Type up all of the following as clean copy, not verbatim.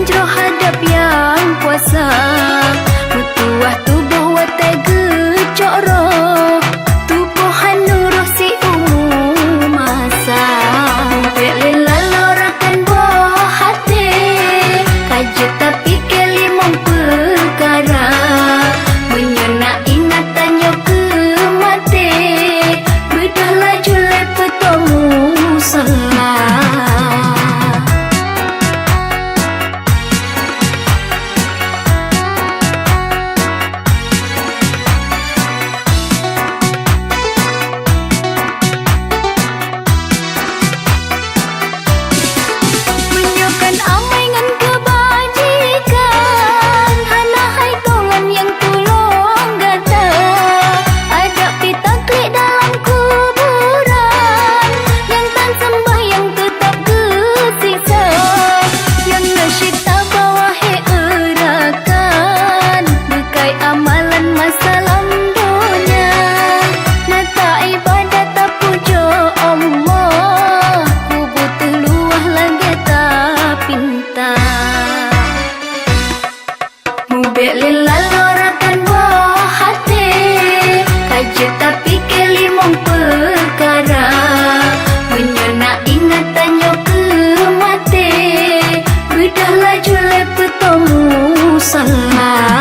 jroh hadap yang puasa. Mutuah tubuh watai gecok roh, tubuh hanuruh si umum masa. Bek lila lorakan boh hati, kajet tapi kelimong perkara. Menyona ingatannya ke mati, bedah laju lepetomu salah. Bek lila lorakan boh hati, kajet tapi kelimong perkara. Menyona ingatannya ke mati, bedah laju lepetomu salah.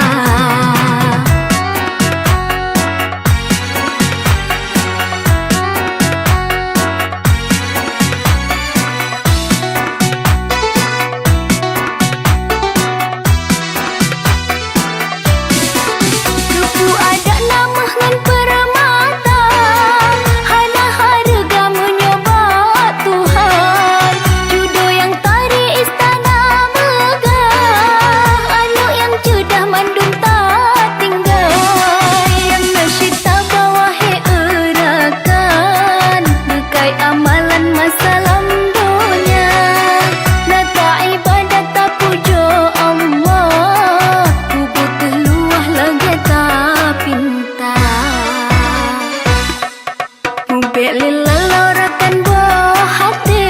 Bek lila lorakan boh hati,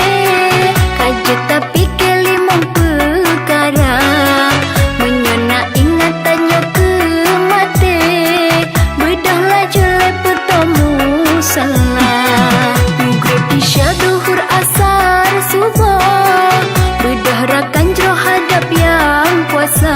kajet tapi kelimong perkara. Menyona ingatannya ke mati, bedah laju lepetomu salah. Maghrib isya duhur asar subuh, bedah rakan jroh hadap yang puasa.